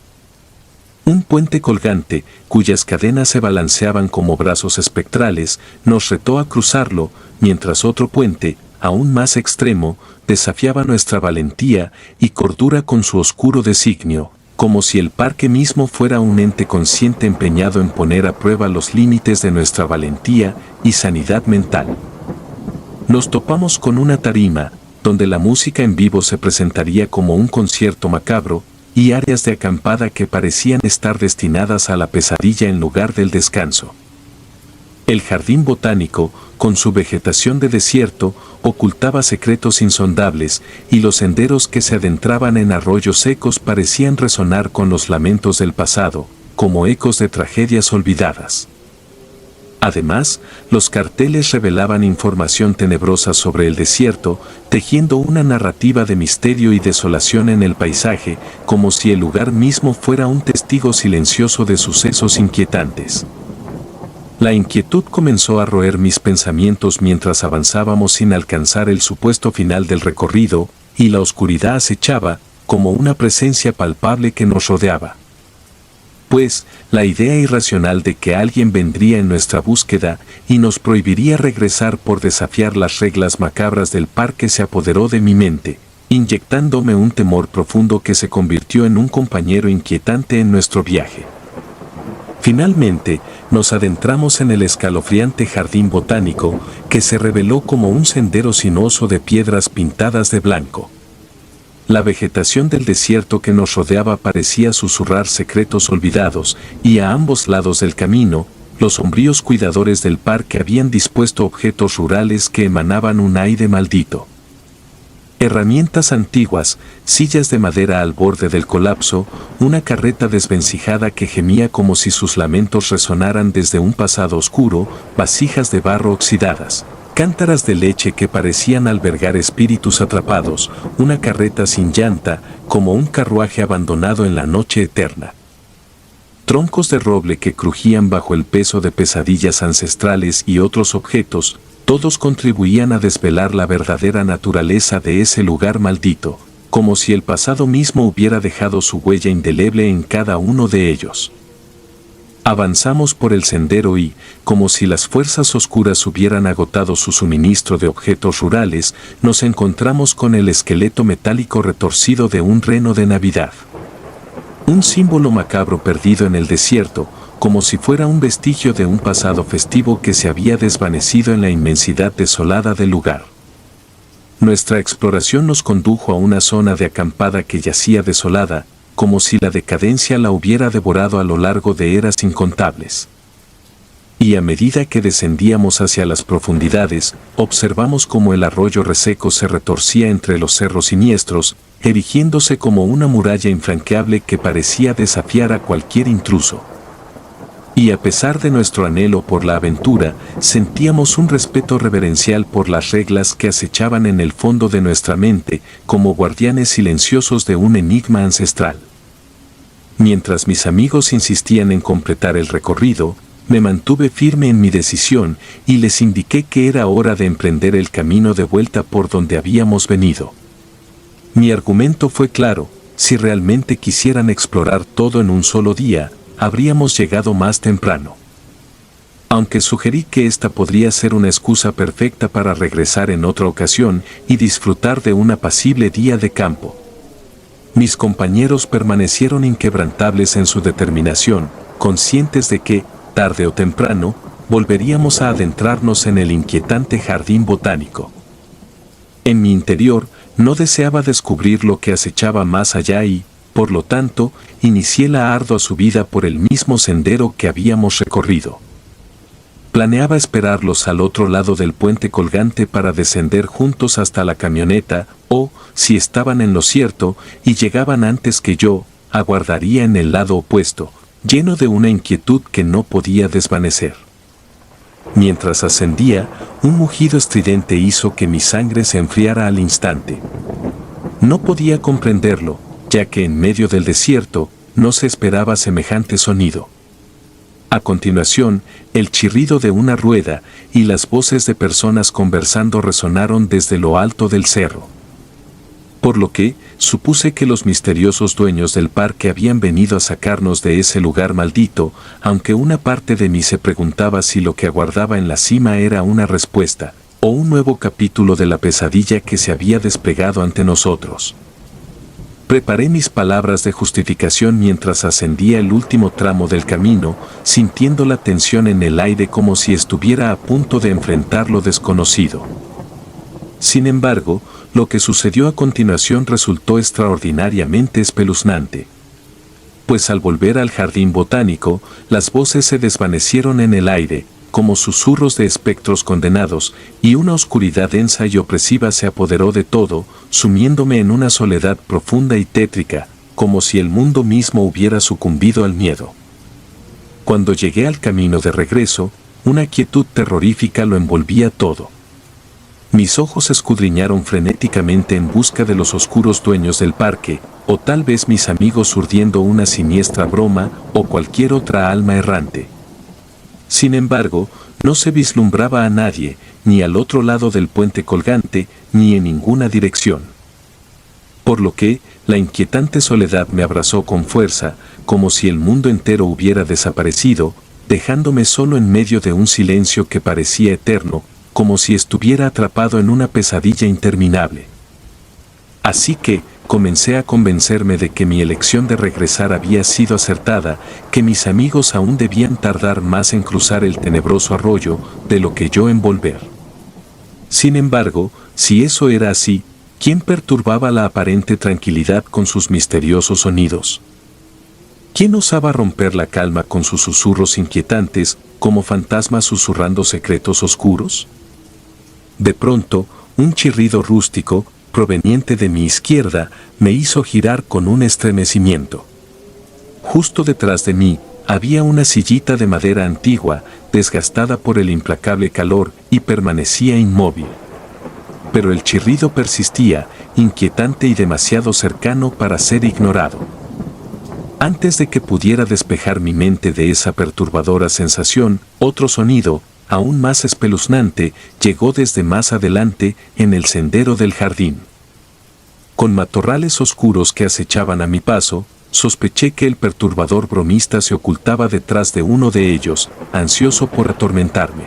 A: Un puente colgante, cuyas cadenas se balanceaban como brazos espectrales, nos retó a cruzarlo, mientras otro puente, aún más extremo, desafiaba nuestra valentía y cordura con su oscuro designio, como si el parque mismo fuera un ente consciente empeñado en poner a prueba los límites de nuestra valentía y sanidad mental. Nos topamos con una tarima, donde la música en vivo se presentaría como un concierto macabro, y áreas de acampada que parecían estar destinadas a la pesadilla en lugar del descanso. El jardín botánico, con su vegetación de desierto, ocultaba secretos insondables, y los senderos que se adentraban en arroyos secos parecían resonar con los lamentos del pasado, como ecos de tragedias olvidadas. Además, los carteles revelaban información tenebrosa sobre el desierto, tejiendo una narrativa de misterio y desolación en el paisaje, como si el lugar mismo fuera un testigo silencioso de sucesos inquietantes. La inquietud comenzó a roer mis pensamientos mientras avanzábamos sin alcanzar el supuesto final del recorrido, y la oscuridad acechaba, como una presencia palpable que nos rodeaba. Pues, la idea irracional de que alguien vendría en nuestra búsqueda y nos prohibiría regresar por desafiar las reglas macabras del parque se apoderó de mi mente, inyectándome un temor profundo que se convirtió en un compañero inquietante en nuestro viaje. Finalmente, nos adentramos en el escalofriante jardín botánico, que se reveló como un sendero sinuoso de piedras pintadas de blanco. La vegetación del desierto que nos rodeaba parecía susurrar secretos olvidados, y a ambos lados del camino, los sombríos cuidadores del parque habían dispuesto objetos rurales que emanaban un aire maldito. Herramientas antiguas, sillas de madera al borde del colapso, una carreta desvencijada que gemía como si sus lamentos resonaran desde un pasado oscuro, vasijas de barro oxidadas, cántaras de leche que parecían albergar espíritus atrapados, una carreta sin llanta, como un carruaje abandonado en la noche eterna. Troncos de roble que crujían bajo el peso de pesadillas ancestrales y otros objetos, todos contribuían a desvelar la verdadera naturaleza de ese lugar maldito, como si el pasado mismo hubiera dejado su huella indeleble en cada uno de ellos. Avanzamos por el sendero y, como si las fuerzas oscuras hubieran agotado su suministro de objetos rurales, nos encontramos con el esqueleto metálico retorcido de un reno de Navidad. Un símbolo macabro perdido en el desierto, como si fuera un vestigio de un pasado festivo que se había desvanecido en la inmensidad desolada del lugar. Nuestra exploración nos condujo a una zona de acampada que yacía desolada, como si la decadencia la hubiera devorado a lo largo de eras incontables. Y a medida que descendíamos hacia las profundidades, observamos cómo el arroyo reseco se retorcía entre los cerros siniestros, erigiéndose como una muralla infranqueable que parecía desafiar a cualquier intruso. Y a pesar de nuestro anhelo por la aventura, sentíamos un respeto reverencial por las reglas que acechaban en el fondo de nuestra mente, como guardianes silenciosos de un enigma ancestral. Mientras mis amigos insistían en completar el recorrido, me mantuve firme en mi decisión y les indiqué que era hora de emprender el camino de vuelta por donde habíamos venido. Mi argumento fue claro: si realmente quisieran explorar todo en un solo día, habríamos llegado más temprano. Aunque sugerí que esta podría ser una excusa perfecta para regresar en otra ocasión y disfrutar de un apacible día de campo. Mis compañeros permanecieron inquebrantables en su determinación, conscientes de que, tarde o temprano, volveríamos a adentrarnos en el inquietante jardín botánico. En mi interior, no deseaba descubrir lo que acechaba más allá y, por lo tanto, inicié la ardua subida por el mismo sendero que habíamos recorrido. Planeaba esperarlos al otro lado del puente colgante para descender juntos hasta la camioneta, o, si estaban en lo cierto y llegaban antes que yo, aguardaría en el lado opuesto, lleno de una inquietud que no podía desvanecer. Mientras ascendía, un mugido estridente hizo que mi sangre se enfriara al instante. No podía comprenderlo, ya que en medio del desierto no se esperaba semejante sonido. A continuación, el chirrido de una rueda y las voces de personas conversando resonaron desde lo alto del cerro. Por lo que, supuse que los misteriosos dueños del parque habían venido a sacarnos de ese lugar maldito, aunque una parte de mí se preguntaba si lo que aguardaba en la cima era una respuesta, o un nuevo capítulo de la pesadilla que se había desplegado ante nosotros. Preparé mis palabras de justificación mientras ascendía el último tramo del camino, sintiendo la tensión en el aire como si estuviera a punto de enfrentar lo desconocido. Sin embargo, lo que sucedió a continuación resultó extraordinariamente espeluznante. Pues al volver al jardín botánico, las voces se desvanecieron en el aire, como susurros de espectros condenados, y una oscuridad densa y opresiva se apoderó de todo, sumiéndome en una soledad profunda y tétrica, como si el mundo mismo hubiera sucumbido al miedo. Cuando llegué al camino de regreso, una quietud terrorífica lo envolvía todo. Mis ojos escudriñaron frenéticamente en busca de los oscuros dueños del parque, o tal vez mis amigos urdiendo una siniestra broma o cualquier otra alma errante. Sin embargo, no se vislumbraba a nadie, ni al otro lado del puente colgante, ni en ninguna dirección. Por lo que, la inquietante soledad me abrazó con fuerza, como si el mundo entero hubiera desaparecido, dejándome solo en medio de un silencio que parecía eterno, como si estuviera atrapado en una pesadilla interminable. Así que, comencé a convencerme de que mi elección de regresar había sido acertada, que mis amigos aún debían tardar más en cruzar el tenebroso arroyo de lo que yo en volver. Sin embargo, si eso era así, ¿quién perturbaba la aparente tranquilidad con sus misteriosos sonidos? ¿Quién osaba romper la calma con sus susurros inquietantes, como fantasmas susurrando secretos oscuros? De pronto, un chirrido rústico, proveniente de mi izquierda, me hizo girar con un estremecimiento. Justo detrás de mí, había una sillita de madera antigua, desgastada por el implacable calor, y permanecía inmóvil. Pero el chirrido persistía, inquietante y demasiado cercano para ser ignorado. Antes de que pudiera despejar mi mente de esa perturbadora sensación, otro sonido, aún más espeluznante, llegó desde más adelante en el sendero del jardín. Con matorrales oscuros que acechaban a mi paso, sospeché que el perturbador bromista se ocultaba detrás de uno de ellos, ansioso por atormentarme.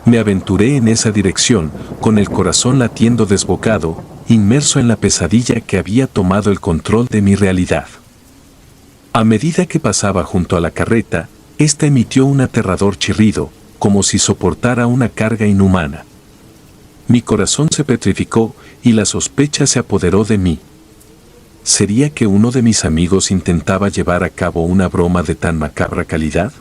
A: Me aventuré en esa dirección, con el corazón latiendo desbocado, inmerso en la pesadilla que había tomado el control de mi realidad. A medida que pasaba junto a la carreta, ésta emitió un aterrador chirrido, como si soportara una carga inhumana. Mi corazón se petrificó y la sospecha se apoderó de mí. ¿Sería que uno de mis amigos intentaba llevar a cabo una broma de tan macabra calidad?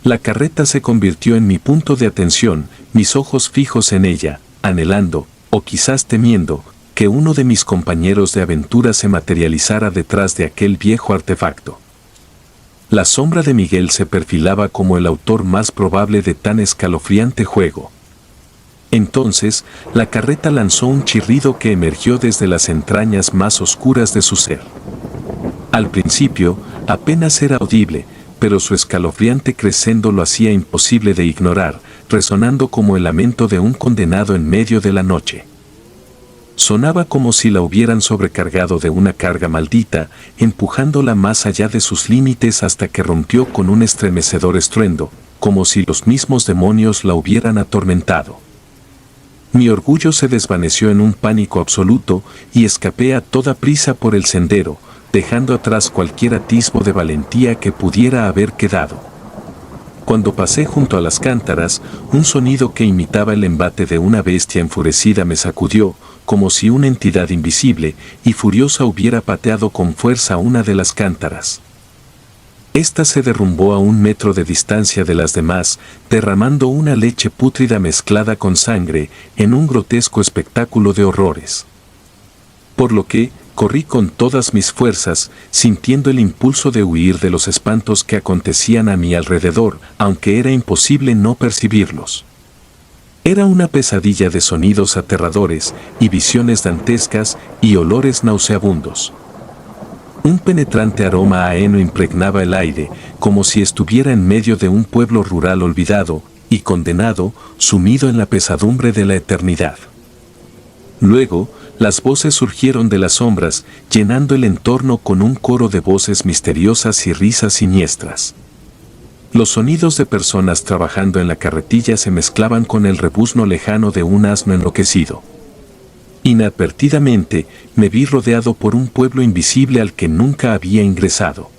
A: La carreta se convirtió en mi punto de atención, mis ojos fijos en ella, anhelando, o quizás temiendo, que uno de mis compañeros de aventura se materializara detrás de aquel viejo artefacto. La sombra de Miguel se perfilaba como el autor más probable de tan escalofriante juego. Entonces, la carreta lanzó un chirrido que emergió desde las entrañas más oscuras de su ser. Al principio, apenas era audible, pero su escalofriante crescendo lo hacía imposible de ignorar, resonando como el lamento de un condenado en medio de la noche. Sonaba como si la hubieran sobrecargado de una carga maldita, empujándola más allá de sus límites hasta que rompió con un estremecedor estruendo, como si los mismos demonios la hubieran atormentado. Mi orgullo se desvaneció en un pánico absoluto y escapé a toda prisa por el sendero, dejando atrás cualquier atisbo de valentía que pudiera haber quedado. Cuando pasé junto a las cántaras, un sonido que imitaba el embate de una bestia enfurecida me sacudió, como si una entidad invisible y furiosa hubiera pateado con fuerza una de las cántaras. Esta se derrumbó a 1 metro de distancia de las demás, derramando una leche pútrida mezclada con sangre, en un grotesco espectáculo de horrores. Por lo que, corrí con todas mis fuerzas, sintiendo el impulso de huir de los espantos que acontecían a mi alrededor, aunque era imposible no percibirlos. Era una pesadilla de sonidos aterradores, y visiones dantescas, y olores nauseabundos. Un penetrante aroma a heno impregnaba el aire, como si estuviera en medio de un pueblo rural olvidado y condenado, sumido en la pesadumbre de la eternidad. Luego, las voces surgieron de las sombras, llenando el entorno con un coro de voces misteriosas y risas siniestras. Los sonidos de personas trabajando en la carretilla se mezclaban con el rebuzno lejano de un asno enloquecido. Inadvertidamente, me vi rodeado por un pueblo invisible al que nunca había ingresado.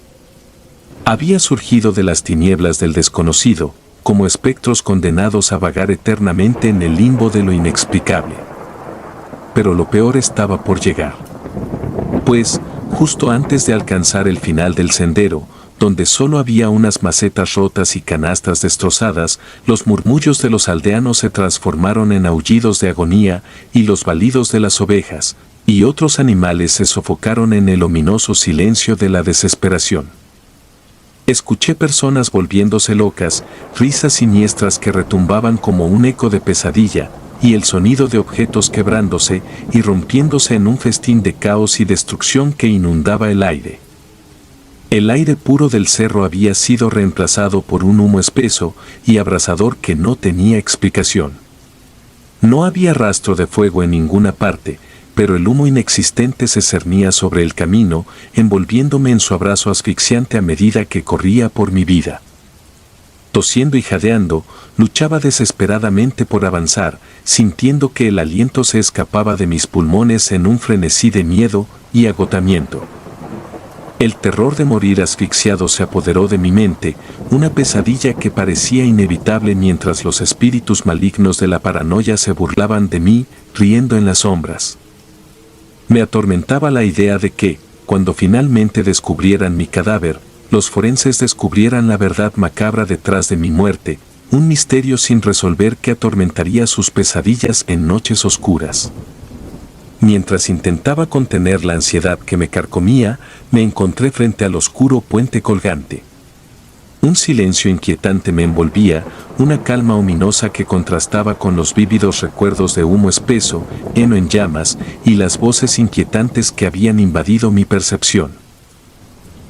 A: Había surgido de las tinieblas del desconocido, como espectros condenados a vagar eternamente en el limbo de lo inexplicable. Pero lo peor estaba por llegar. Pues, justo antes de alcanzar el final del sendero, donde solo había unas macetas rotas y canastas destrozadas, los murmullos de los aldeanos se transformaron en aullidos de agonía y los balidos de las ovejas y otros animales se sofocaron en el ominoso silencio de la desesperación. Escuché personas volviéndose locas, risas siniestras que retumbaban como un eco de pesadilla, y el sonido de objetos quebrándose y rompiéndose en un festín de caos y destrucción que inundaba el aire. El aire puro del cerro había sido reemplazado por un humo espeso y abrasador que no tenía explicación. No había rastro de fuego en ninguna parte, pero el humo inexistente se cernía sobre el camino, envolviéndome en su abrazo asfixiante a medida que corría por mi vida. Tosiendo y jadeando, luchaba desesperadamente por avanzar, sintiendo que el aliento se escapaba de mis pulmones en un frenesí de miedo y agotamiento. El terror de morir asfixiado se apoderó de mi mente, una pesadilla que parecía inevitable mientras los espíritus malignos de la paranoia se burlaban de mí, riendo en las sombras. Me atormentaba la idea de que, cuando finalmente descubrieran mi cadáver, los forenses descubrieran la verdad macabra detrás de mi muerte, un misterio sin resolver que atormentaría sus pesadillas en noches oscuras. Mientras intentaba contener la ansiedad que me carcomía, me encontré frente al oscuro puente colgante. Un silencio inquietante me envolvía, una calma ominosa que contrastaba con los vívidos recuerdos de humo espeso, heno en llamas, y las voces inquietantes que habían invadido mi percepción.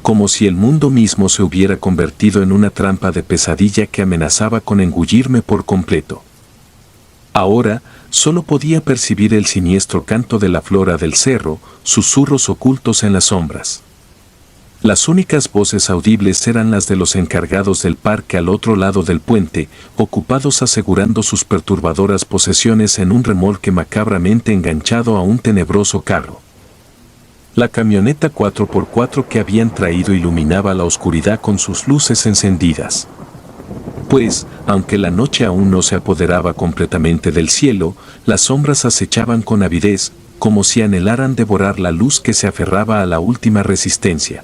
A: Como si el mundo mismo se hubiera convertido en una trampa de pesadilla que amenazaba con engullirme por completo. Ahora, solo podía percibir el siniestro canto de la flora del cerro, susurros ocultos en las sombras. Las únicas voces audibles eran las de los encargados del parque al otro lado del puente, ocupados asegurando sus perturbadoras posesiones en un remolque macabramente enganchado a un tenebroso carro. La camioneta 4x4 que habían traído iluminaba la oscuridad con sus luces encendidas. Pues, aunque la noche aún no se apoderaba completamente del cielo, las sombras acechaban con avidez, como si anhelaran devorar la luz que se aferraba a la última resistencia.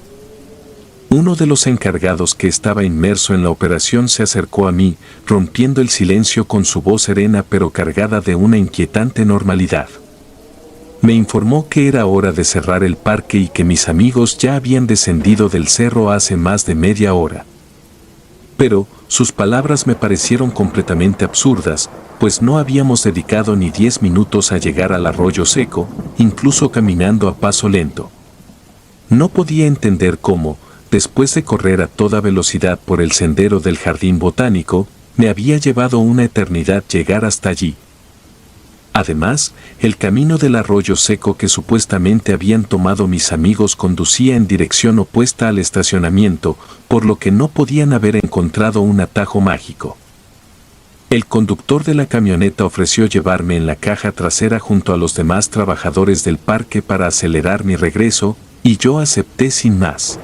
A: Uno de los encargados que estaba inmerso en la operación se acercó a mí, rompiendo el silencio con su voz serena pero cargada de una inquietante normalidad. Me informó que era hora de cerrar el parque y que mis amigos ya habían descendido del cerro hace más de media hora. Pero, sus palabras me parecieron completamente absurdas, pues no habíamos dedicado ni 10 minutos a llegar al arroyo seco, incluso caminando a paso lento. No podía entender cómo, después de correr a toda velocidad por el sendero del jardín botánico, me había llevado una eternidad llegar hasta allí. Además, el camino del arroyo seco que supuestamente habían tomado mis amigos conducía en dirección opuesta al estacionamiento, por lo que no podían haber encontrado un atajo mágico. El conductor de la camioneta ofreció llevarme en la caja trasera junto a los demás trabajadores del parque para acelerar mi regreso, y yo acepté sin más.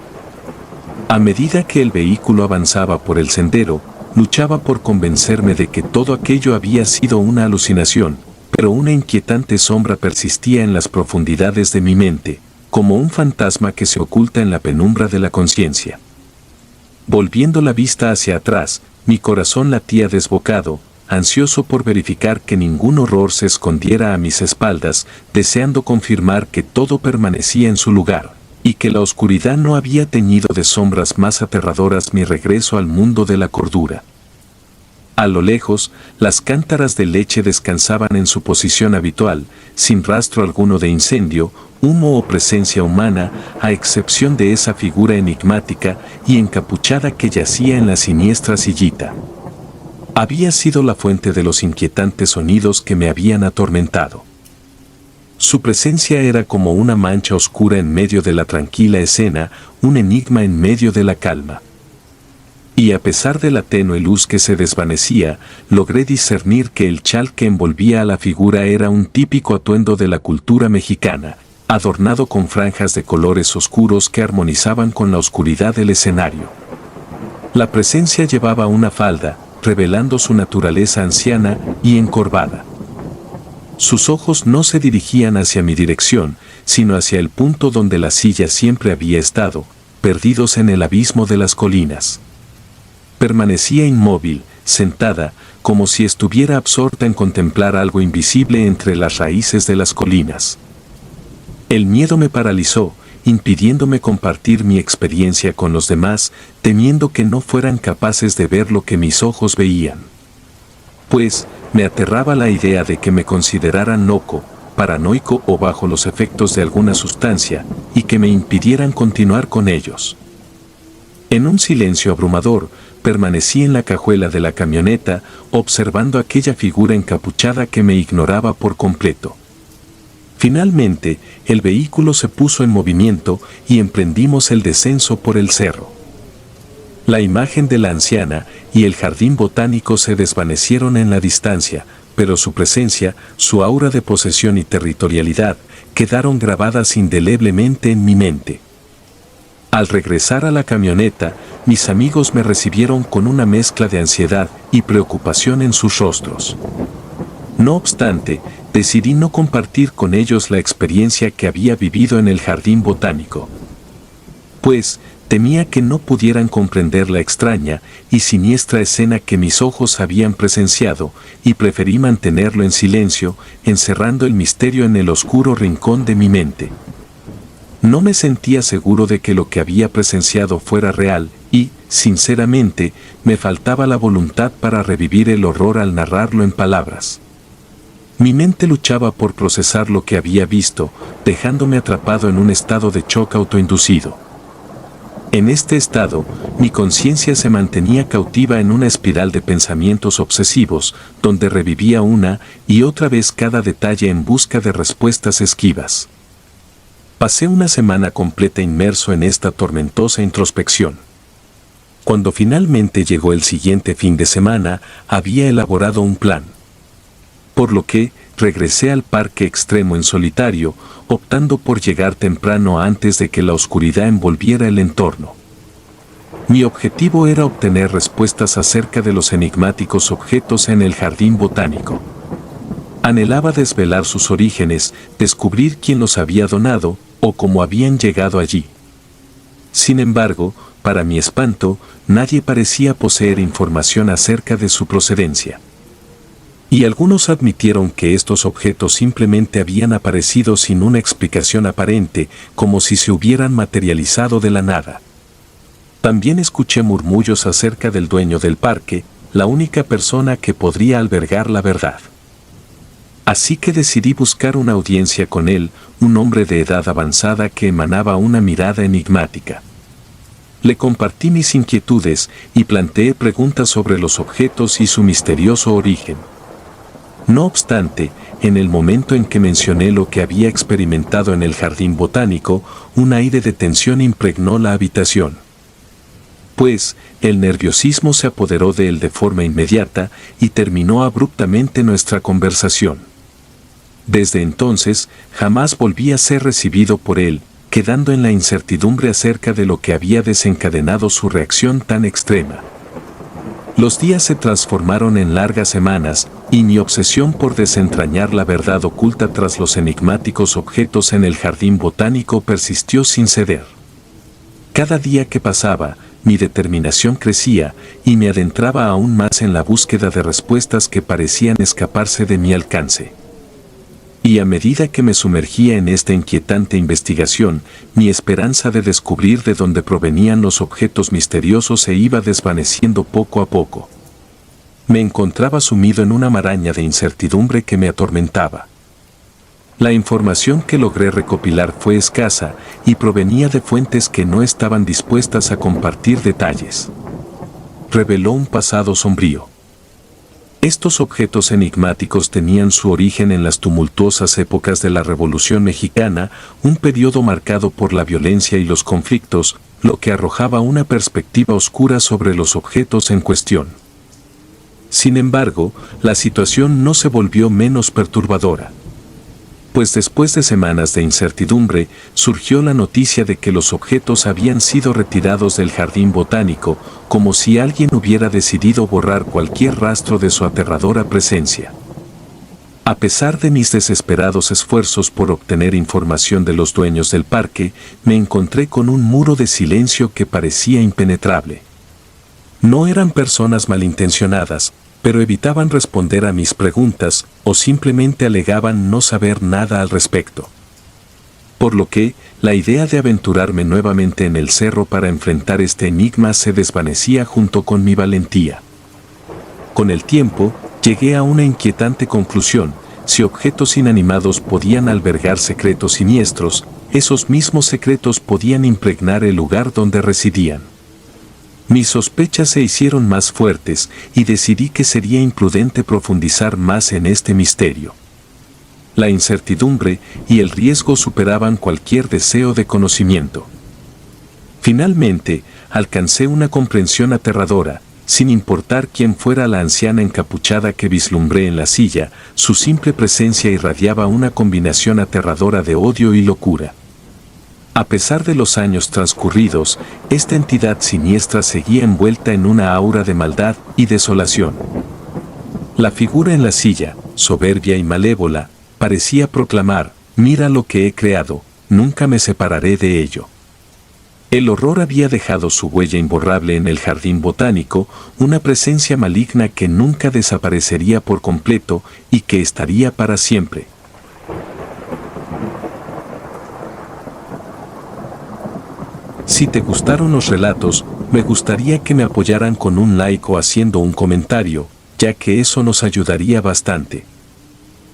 A: A medida que el vehículo avanzaba por el sendero, luchaba por convencerme de que todo aquello había sido una alucinación, pero una inquietante sombra persistía en las profundidades de mi mente, como un fantasma que se oculta en la penumbra de la conciencia. Volviendo la vista hacia atrás, mi corazón latía desbocado, ansioso por verificar que ningún horror se escondiera a mis espaldas, deseando confirmar que todo permanecía en su lugar, y que la oscuridad no había teñido de sombras más aterradoras mi regreso al mundo de la cordura. A lo lejos, las cántaras de leche descansaban en su posición habitual, sin rastro alguno de incendio, humo o presencia humana, a excepción de esa figura enigmática y encapuchada que yacía en la siniestra sillita. Había sido la fuente de los inquietantes sonidos que me habían atormentado. Su presencia era como una mancha oscura en medio de la tranquila escena, un enigma en medio de la calma. Y a pesar de la tenue luz que se desvanecía, logré discernir que el chal que envolvía a la figura era un típico atuendo de la cultura mexicana, adornado con franjas de colores oscuros que armonizaban con la oscuridad del escenario. La presencia llevaba una falda, revelando su naturaleza anciana y encorvada. Sus ojos no se dirigían hacia mi dirección, sino hacia el punto donde la silla siempre había estado, perdidos en el abismo de las colinas. Permanecía inmóvil, sentada, como si estuviera absorta en contemplar algo invisible entre las raíces de las colinas. El miedo me paralizó, impidiéndome compartir mi experiencia con los demás, temiendo que no fueran capaces de ver lo que mis ojos veían. Pues, me aterraba la idea de que me consideraran loco, paranoico o bajo los efectos de alguna sustancia, y que me impidieran continuar con ellos. En un silencio abrumador, permanecí en la cajuela de la camioneta, observando aquella figura encapuchada que me ignoraba por completo. Finalmente, el vehículo se puso en movimiento y emprendimos el descenso por el cerro. La imagen de la anciana y el jardín botánico se desvanecieron en la distancia, pero su presencia, su aura de posesión y territorialidad, quedaron grabadas indeleblemente en mi mente. Al regresar a la camioneta, mis amigos me recibieron con una mezcla de ansiedad y preocupación en sus rostros. No obstante, decidí no compartir con ellos la experiencia que había vivido en el jardín botánico. Pues, temía que no pudieran comprender la extraña y siniestra escena que mis ojos habían presenciado, y preferí mantenerlo en silencio, encerrando el misterio en el oscuro rincón de mi mente. No me sentía seguro de que lo que había presenciado fuera real y, sinceramente, me faltaba la voluntad para revivir el horror al narrarlo en palabras. Mi mente luchaba por procesar lo que había visto, dejándome atrapado en un estado de shock autoinducido. En este estado, mi conciencia se mantenía cautiva en una espiral de pensamientos obsesivos, donde revivía una y otra vez cada detalle en busca de respuestas esquivas. Pasé una semana completa inmerso en esta tormentosa introspección. Cuando finalmente llegó el siguiente fin de semana, había elaborado un plan. Por lo que, regresé al parque extremo en solitario, optando por llegar temprano antes de que la oscuridad envolviera el entorno. Mi objetivo era obtener respuestas acerca de los enigmáticos objetos en el jardín botánico. Anhelaba desvelar sus orígenes, descubrir quién los había donado, o cómo habían llegado allí. Sin embargo, para mi espanto, nadie parecía poseer información acerca de su procedencia. Y algunos admitieron que estos objetos simplemente habían aparecido sin una explicación aparente, como si se hubieran materializado de la nada. También escuché murmullos acerca del dueño del parque, la única persona que podría albergar la verdad. Así que decidí buscar una audiencia con él, un hombre de edad avanzada que emanaba una mirada enigmática. Le compartí mis inquietudes y planteé preguntas sobre los objetos y su misterioso origen. No obstante, en el momento en que mencioné lo que había experimentado en el jardín botánico, un aire de tensión impregnó la habitación. Pues, el nerviosismo se apoderó de él de forma inmediata y terminó abruptamente nuestra conversación. Desde entonces, jamás volví a ser recibido por él, quedando en la incertidumbre acerca de lo que había desencadenado su reacción tan extrema. Los días se transformaron en largas semanas, y mi obsesión por desentrañar la verdad oculta tras los enigmáticos objetos en el jardín botánico persistió sin ceder. Cada día que pasaba, mi determinación crecía, y me adentraba aún más en la búsqueda de respuestas que parecían escaparse de mi alcance. Y a medida que me sumergía en esta inquietante investigación, mi esperanza de descubrir de dónde provenían los objetos misteriosos se iba desvaneciendo poco a poco. Me encontraba sumido en una maraña de incertidumbre que me atormentaba. La información que logré recopilar fue escasa y provenía de fuentes que no estaban dispuestas a compartir detalles. Reveló un pasado sombrío. Estos objetos enigmáticos tenían su origen en las tumultuosas épocas de la Revolución Mexicana, un periodo marcado por la violencia y los conflictos, lo que arrojaba una perspectiva oscura sobre los objetos en cuestión. Sin embargo, la situación no se volvió menos perturbadora. Pues después de semanas de incertidumbre, surgió la noticia de que los objetos habían sido retirados del jardín botánico, como si alguien hubiera decidido borrar cualquier rastro de su aterradora presencia. A pesar de mis desesperados esfuerzos por obtener información de los dueños del parque, me encontré con un muro de silencio que parecía impenetrable. No eran personas malintencionadas, pero evitaban responder a mis preguntas o simplemente alegaban no saber nada al respecto. Por lo que, la idea de aventurarme nuevamente en el cerro para enfrentar este enigma se desvanecía junto con mi valentía. Con el tiempo, llegué a una inquietante conclusión: si objetos inanimados podían albergar secretos siniestros, esos mismos secretos podían impregnar el lugar donde residían. Mis sospechas se hicieron más fuertes y decidí que sería imprudente profundizar más en este misterio. La incertidumbre y el riesgo superaban cualquier deseo de conocimiento. Finalmente, alcancé una comprensión aterradora. Sin importar quién fuera la anciana encapuchada que vislumbré en la silla, su simple presencia irradiaba una combinación aterradora de odio y locura. A pesar de los años transcurridos, esta entidad siniestra seguía envuelta en una aura de maldad y desolación. La figura en la silla, soberbia y malévola, parecía proclamar: «Mira lo que he creado, nunca me separaré de ello». El horror había dejado su huella imborrable en el jardín botánico, una presencia maligna que nunca desaparecería por completo y que estaría para siempre. Si te gustaron los relatos, me gustaría que me apoyaran con un like o haciendo un comentario, ya que eso nos ayudaría bastante.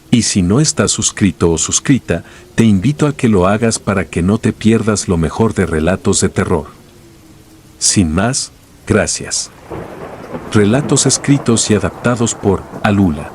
A: Y si no estás suscrito o suscrita, te invito a que lo hagas para que no te pierdas lo mejor de relatos de terror. Sin más, gracias. Relatos escritos y adaptados por Alula.